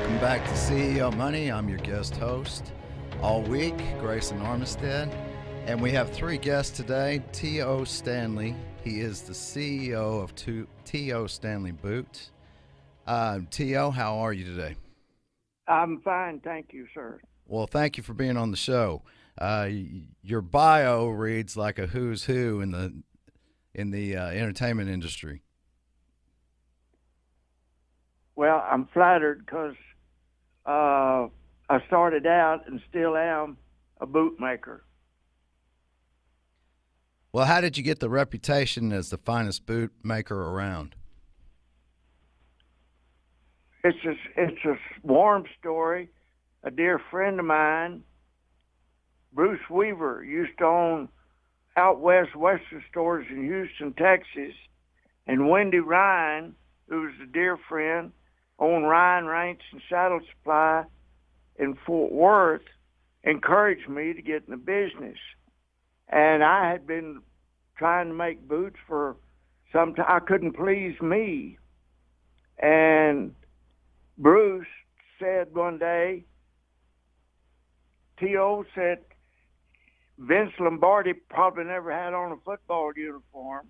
Welcome back to CEO Money. I'm your guest host all week, Grayson Armistead. And we have three guests today. T O Stanley. He is the CEO of T O Stanley Boots. T.O., how are you today? I'm fine, thank you, sir. Well, thank you for being on the show. Your bio reads like a who's who in the entertainment industry. Well, I'm flattered because I started out and still am a bootmaker. Well, how did you get the reputation as the finest bootmaker around? It's a warm story. A dear friend of mine, Bruce Weaver, used to own out west Western stores in Houston, Texas, and Wendy Ryan, who was a dear friend, owned Ryan Ranch and Saddle Supply in Fort Worth, encouraged me to get in the business. And I had been trying to make boots for some time. I couldn't please me. And Bruce said one day, T.O. said, Vince Lombardi probably never had on a football uniform.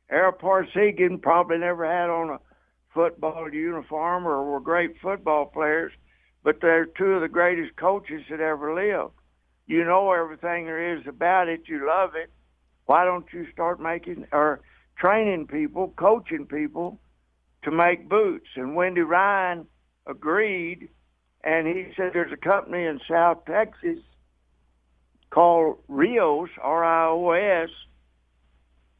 Errol Parsegan probably never had on a football uniform or were great football players, but they're two of the greatest coaches that ever lived. You know everything there is about it. You love it. Why don't you start making or training people, coaching people to make boots? And Wendy Ryan agreed, and he said there's a company in South Texas called Rios, R-I-O-S,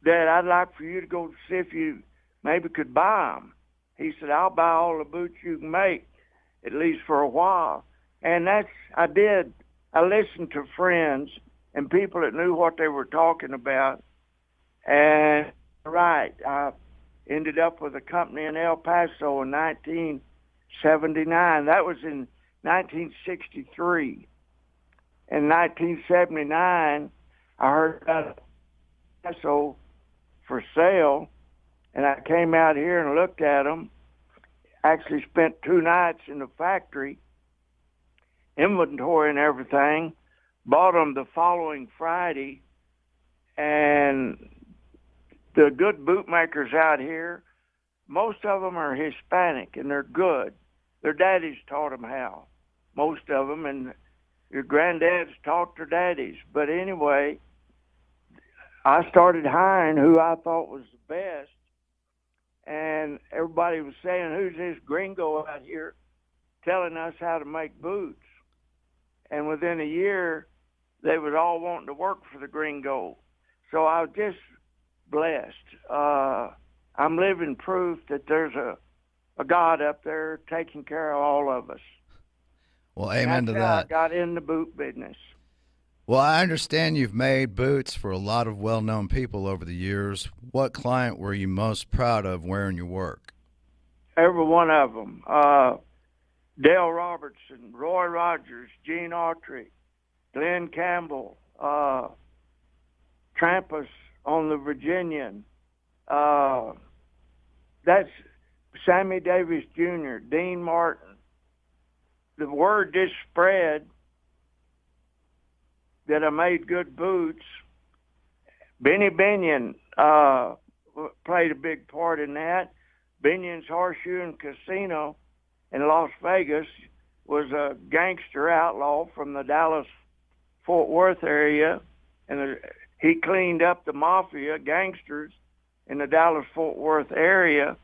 that I'd like for you to go see if you maybe could buy them. He said, I'll buy all the boots you can make, at least for a while. And I did. I listened to friends and people that knew what they were talking about. And, right, I ended up with a company in El Paso in 1979. That was in 1963. In 1979, I heard about El Paso for sale, and I came out here and looked at them. Actually spent 2 nights in the factory, inventory and everything, bought them the following Friday, and the good bootmakers out here, most of them are Hispanic, and they're good. Their daddies taught them how, most of them, and your granddads taught their daddies. But anyway, I started hiring who I thought was the best, and everybody was saying, who's this gringo out here telling us how to make boots? And within a year, they was all wanting to work for the gringo. So I was just blessed. I'm living proof that there's a God up there taking care of all of us. Well, amen to that. I got in the boot business. Well, I understand you've made boots for a lot of well-known people over the years. What client were you most proud of wearing your work? Every one of them. Dale Robertson, Roy Rogers, Gene Autry, Glen Campbell, Trampas on the Virginian. That's Sammy Davis Jr., Dean Martin. The word just spread that I made good boots. Binion played a big part in that. Binion's Horseshoe and Casino in Las Vegas was a gangster outlaw from the Dallas Fort Worth area, and he cleaned up the mafia gangsters in the Dallas Fort Worth area,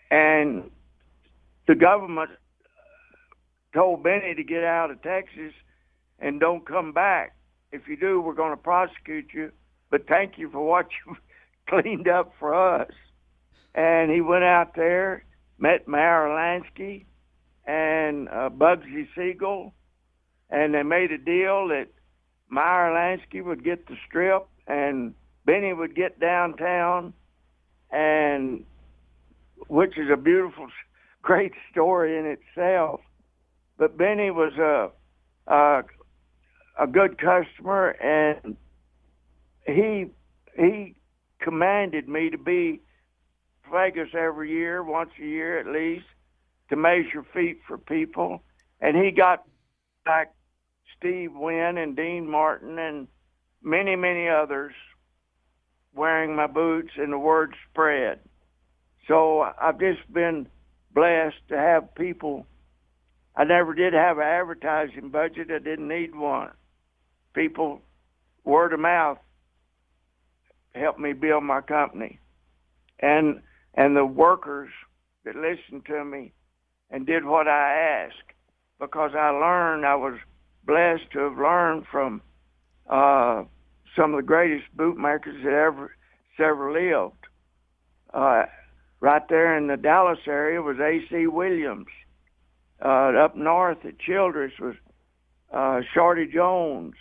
and the government told Benny to get out of Texas and don't come back. If you do, we're going to prosecute you, but thank you for what you cleaned up for us. And he went out there, met Meyer Lansky and Bugsy Siegel, and they made a deal that Meyer Lansky would get the strip and Benny would get downtown, and which is a beautiful, great story in itself. But Benny was a good customer, and he commanded me to be Vegas every year, once a year at least, to measure feet for people. And he got like Steve Wynn and Dean Martin and many, many others wearing my boots, and the word spread. So I've just been blessed to have people. I never did have an advertising budget. I didn't need one. People, word of mouth, helped me build my company. And the workers that listened to me and did what I asked, because I was blessed to have learned from some of the greatest bootmakers that ever lived. Right there in the Dallas area was A.C. Williams. Up north at Childress was Shorty Jones.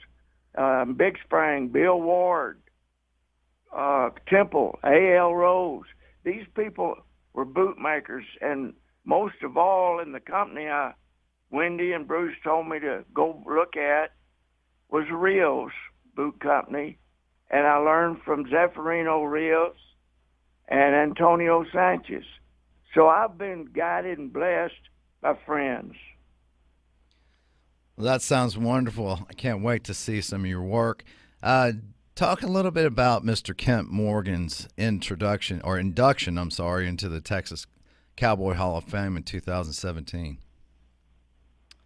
Big Spring, Bill Ward. Temple, A.L. Rose. These people were bootmakers, and most of all in the company Wendy and Bruce told me to go look at was Rios Boot Company, and I learned from Zeferino Rios and Antonio Sanchez. So I've been guided and blessed by friends. Well, that sounds wonderful. I can't wait to see some of your work. Talk a little bit about Mr. Kent Morgan's induction, into the Texas Cowboy Hall of Fame in 2017.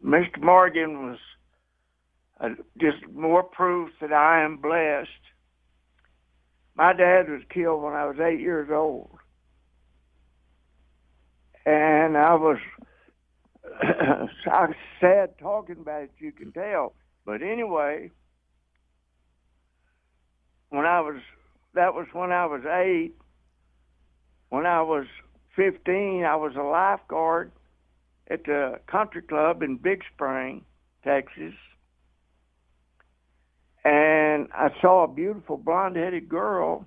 Mr. Morgan was just more proof that I am blessed. My dad was killed when I was 8 years old. And I was sad talking about it, you can tell. But anyway, that was when I was 8. When I was 15, I was a lifeguard at the country club in Big Spring, Texas. And I saw a beautiful blonde-headed girl,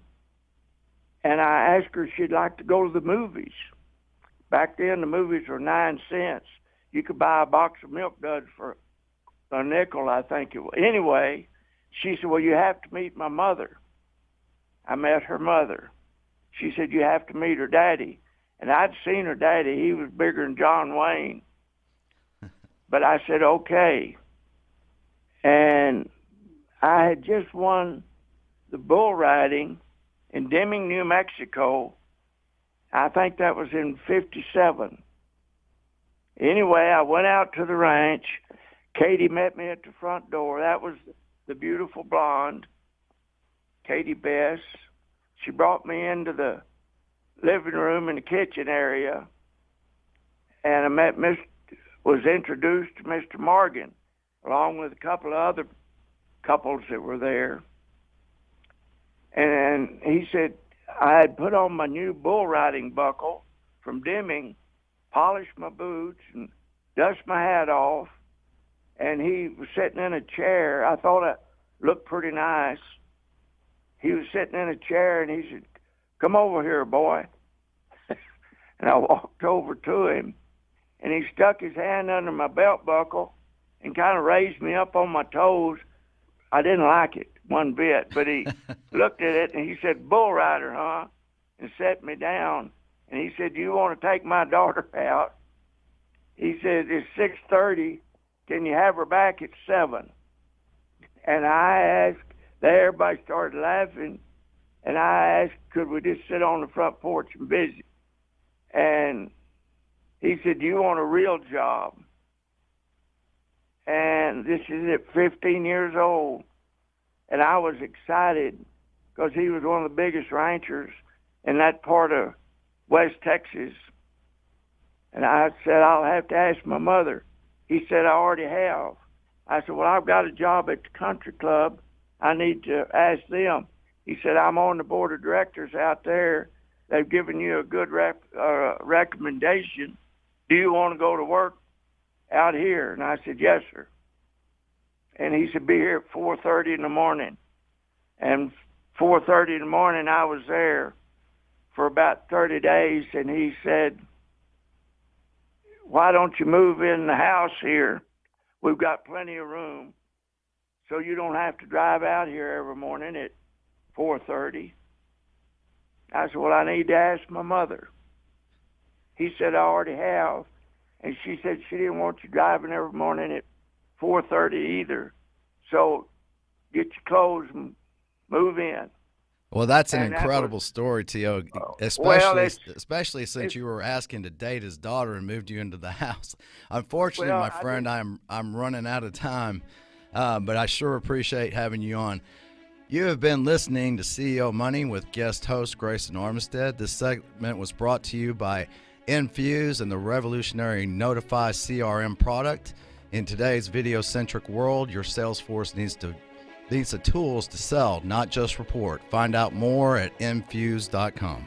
and I asked her if she'd like to go to the movies. Back then, the movies were 9 cents. You could buy a box of Milk Duds for a nickel, I think it was. Anyway, she said, well, you have to meet my mother. I met her mother. She said, you have to meet her daddy. And I'd seen her daddy. He was bigger than John Wayne. But I said, okay. And I had just won the bull riding in Deming, New Mexico. I think that was in 57. Anyway, I went out to the ranch. Katie met me at the front door. That was the beautiful blonde, Katie Bess. She brought me into the living room and the kitchen area, and I was introduced to Mr. Morgan, along with a couple of other couples that were there. And he said, I had put on my new bull riding buckle from Deming, polished my boots, and dusted my hat off, and he was sitting in a chair. I thought I looked pretty nice. He was sitting in a chair, and he said, come over here, boy. And I walked over to him, and he stuck his hand under my belt buckle and kind of raised me up on my toes. I didn't like it one bit, but he looked at it, and he said, bull rider, huh? And set me down. And he said, you want to take my daughter out? He said, it's 6:30. Can you have her back at 7? And I asked, everybody started laughing, and I asked, could we just sit on the front porch and visit? And he said, do you want a real job? And this is at 15 years old. And I was excited because he was one of the biggest ranchers in that part of West Texas. And I said, I'll have to ask my mother. He said, I already have. I said, well, I've got a job at the country club. I need to ask them. He said, I'm on the board of directors out there. They've given you a good recommendation. Do you want to go to work out here? And I said, yes, sir. And he said, be here at 4:30 in the morning. And 4:30 in the morning, I was there for about 30 days. And he said, why don't you move in the house here? We've got plenty of room, so you don't have to drive out here every morning at 4:30. I said, well, I need to ask my mother. He said, I already have. And she said she didn't want you driving every morning at 4:30 either. So get your clothes and move in. Well, that's an And that incredible was- story, T.O., well, especially since you were asking to date his daughter and moved you into the house. Unfortunately, Well, my friend, I'm running out of time, but I sure appreciate having you on. You have been listening to CEO Money with guest host Grayson Armistead. This segment was brought to you by Infuse and the revolutionary Notify CRM product. In today's video-centric world, your sales force needs the tools to sell, not just report. Find out more at infuse.com.